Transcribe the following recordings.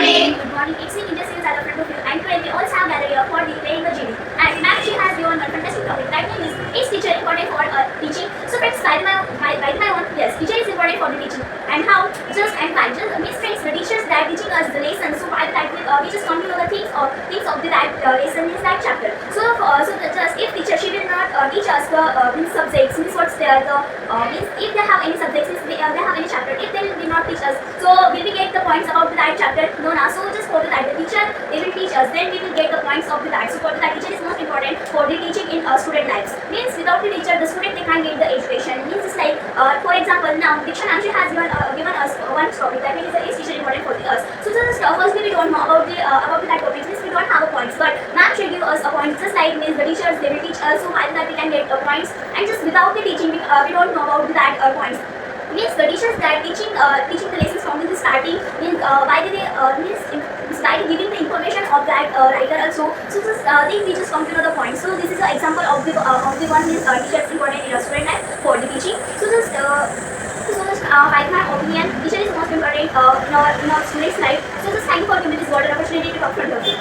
morning. Good morning. It's me, India Sales at the front of you. And today we also have gathered here for the playing the GD. And ma'am, she has given one fantastic topic. That name is teacher important for teaching? So friends, by my own, yes, teacher is important for the teaching. And how? Just and why? Just means friends, the teachers that teaching us the lesson. So by that we just come to know the things of the that lesson means that chapter. Just if teacher she will not teach us the means subjects means what's there the means if they have any subjects means they have any chapter if they will not teach us, so will we get the points about that chapter? No, na. So just for that the teacher they will teach us, then we will get the points of that. So for that teacher is most important for the teaching in student lives. Means without the teacher the student they can't get the education. Means it's like for example now Diksha ma'am she has given us one topic that means is teacher important for us. So just firstly we don't know about that topic means we don't have a points, but ma'am should give us a point just like means the teachers they will teach us, so while that we can get points, and just without the teaching we don't know about that points. Means the teachers that teaching the lessons from the starting means by the means by giving the information of that writer also. So just these we just come to know the points. So this is an example of the one means teachers important in a student life for the teaching. By my opinion, teacher is most important in our student's life. So just thank you for giving this word opportunity to talk front of you.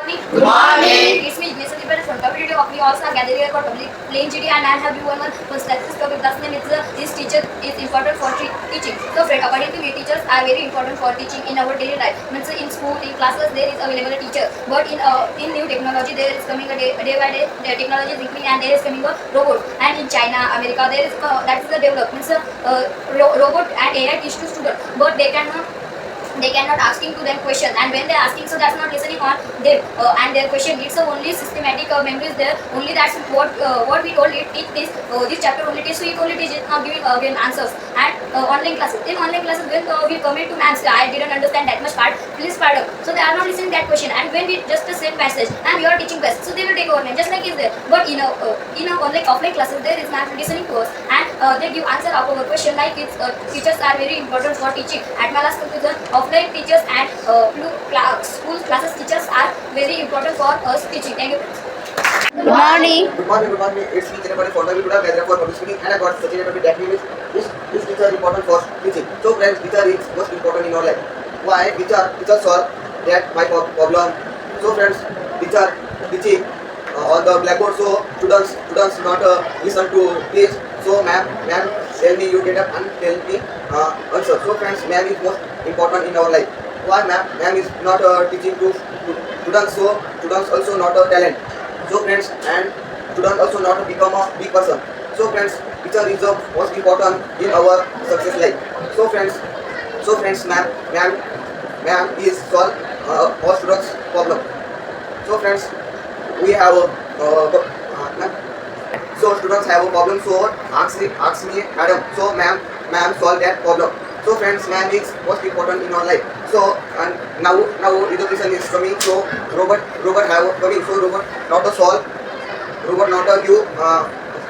Good morning. It's me, Jason Libera from WD of we also are gathered here for plain GD, and I have given one statistic topic. That's name is teacher is important for teaching. So friend, according to me, teachers are very important for teaching in our daily life. Means in school, in classes, there is available a teacher. But in new technology, there is coming a day by day. The technology is increasing, and there is coming a robot. And in China, America, there is that is the development. Robot and AI teach to students, but they cannot asking to them question, and when they are asking, so that's not listening on them and their question. It's only systematic memories there. Only that's what we told it teach this chapter only teach, so it only teach not giving again answers. And online classes, in online classes when we comment to ma'am, I didn't understand that much part, please pardon. So they are not listening that question, and when we just send message and you are teaching best, so they will take over name just like is there. But in a online offline classes there is not listening to us, and they give answer of our question like it's teachers are very important for teaching. At my last conclusion, offline teachers and school classes teachers are very important for us teaching. Thank you. Good morning. Good morning, good morning. It's me, Chennapalli, for the good gathered for public speaking, and I got such a topic that means this teacher is important for teaching. So friends, teacher is most important in our life. Why? Teacher solve that my problem. So friends, teacher teaching on the blackboard, so students not listen to teach. So ma'am, tell me you get up and tell me answer. So friends, ma'am is most important in our life. Why? Ma'am is not teaching to students, so students also not a talent. So friends, and students also not become a big person. So friends, teacher is the most important in our success life. So friends, ma'am is solve all students problem. So friends, we have so students have a problem, so ask me madam, so ma'am solve that problem. So friends, ma'am is most important in our life. So and now education is coming, so robot have coming, so robot not to solve, robot not to give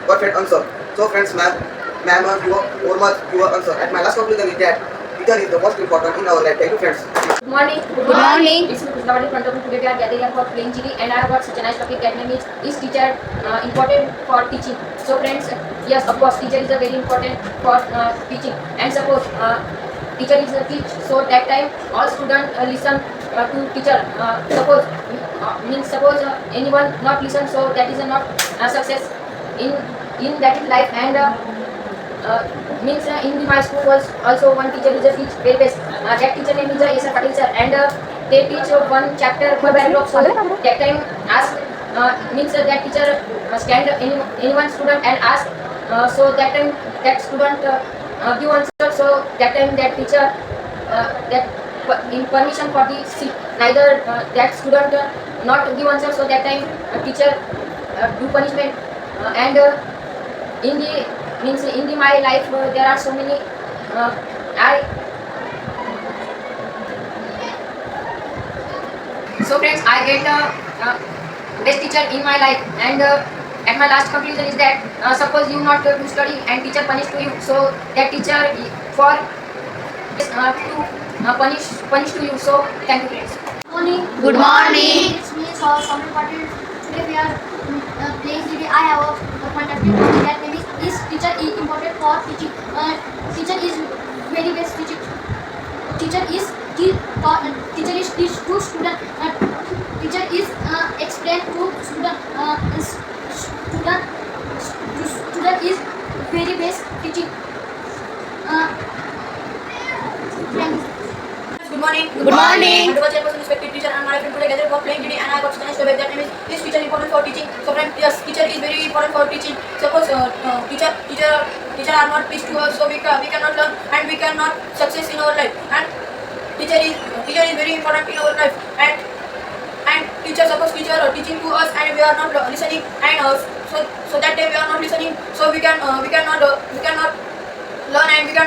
perfect answer. So friends, ma'am give a answer. At my last conclusion is that teacher is the most important in our life. Thank you friends. Good morning. Good morning. It's me, Krishna in front of me. Today we are gathered here for playing GD, and I have got such a nice topic that name is teacher important for teaching. So friends, yes, of course, teacher is a very important for teaching. And suppose teacher is a teach, so that time all students listen to teacher. Suppose anyone not listen, so that is not success in that is life. And in my school was also one teacher is a teach very best. That teacher name is Esa Patil sir, and they teach one chapter per paragraph. So that time ask that teacher stand anyone student and ask. So that time that student give answer. So that time that teacher that in permission for the seat, neither that student not give answer. So that time teacher do punishment. And in my life there are so many so friends, I get best teacher in my life. And at my last conclusion is that suppose you not to study and teacher punish to you, so that teacher for to punish to you. So thank you friends. Good morning. It's me, Soumya Patil. Today we are playing GD. I have a point of view that name is teacher is important for teaching. Teacher is very best teaching. Teacher is morning. Good morning. Honorable Chairperson, respected teacher, and my friend today gathered for playing GD, and I got such a nice topic. That name is teacher important for teaching. So friends, yes, teacher is very important for teaching. Suppose teacher are not teach to us, so we cannot learn and we cannot success in our life. And teacher is very important in our life. And suppose teacher teaching to us and we are not listening, and so that day we are not listening, so we cannot learn, and we can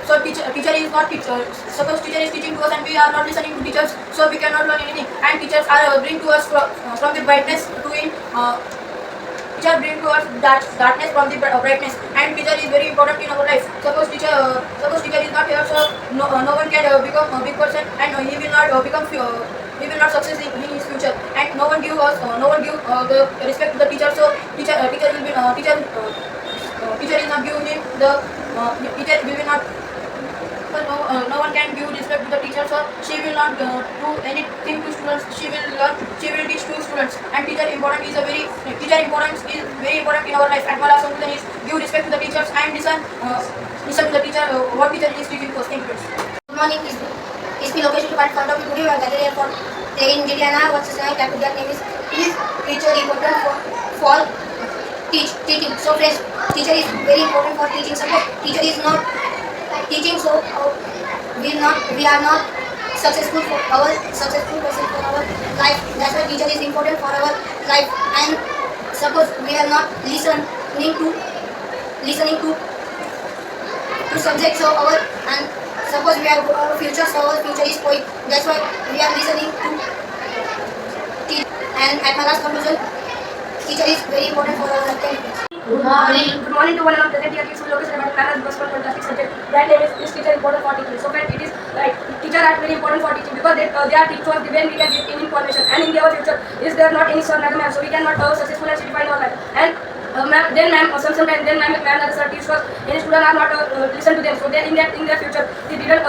so teacher is not teacher. Suppose teacher is teaching to us and we are not listening to teachers, so we cannot learn anything. And teachers are bring to us from the brightness to in teacher bring to us darkness from the brightness. And teacher is very important in our life. Suppose teacher is not here, so no one can become a big person, and he will not success in his future. And no one give the respect to the teacher. So teacher is not giving him the teacher will not. So no one can give respect to the teacher, so she will not do anything to students. She will teach to students. And teacher importance is very important in our life. And my last conclusion is give respect to the teachers and listen to the teacher, what teacher is teaching to us. Thank you. Good morning. It's me Lokesh to part front of you. Today we are gathered here for playing Juliana. What's his name? That name is teacher important for teaching. So friends, teacher is very important for teaching. Suppose teacher is not teaching, so we are not successful for our person for our life. That's why teacher is important for our life. And suppose we are not listening to subjects, so and suppose we have our future, so our future is spoiled. That's why we are listening to teach. And at my last conclusion, teacher is very important for our life. Good morning. Good morning to one and all. Present here is Lokesh about Kannada bus for fantastic subject. That name is teacher important for teaching. So friends, it is like teacher are very important for teaching because they are teachers when we can get any information. And in our future, is there not any sir, madam, so we cannot successful and certified in our life. And sometimes ma'am sir teach us, any student are not listen to them. So then in their future they didn't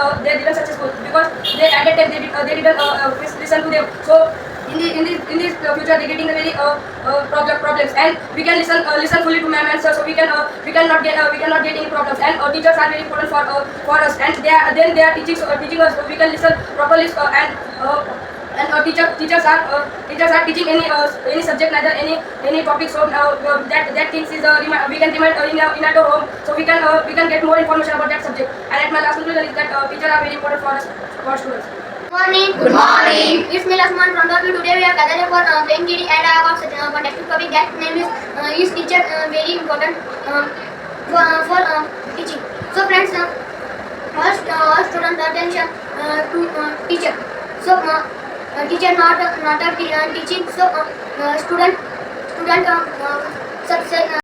successful because they at that time they didn't listen to them. So in this future they getting very problems, and we can listen fully to ma'am and sir, so we cannot get any problems. And teachers are very important for us, and they are teaching us, so we can listen properly. Teachers are teaching any subject, neither any topic. So that things is we can remind in our home, so we can get more information about that subject. And at my last conclusion is that teachers are very important for us, for students. Good morning. It's me Lakshman from the today we are gathered for playing GD, and I have a fantastic topic. That name is teacher very important for teaching. So friends, all students attention to teacher. So teacher not teaching. So student success.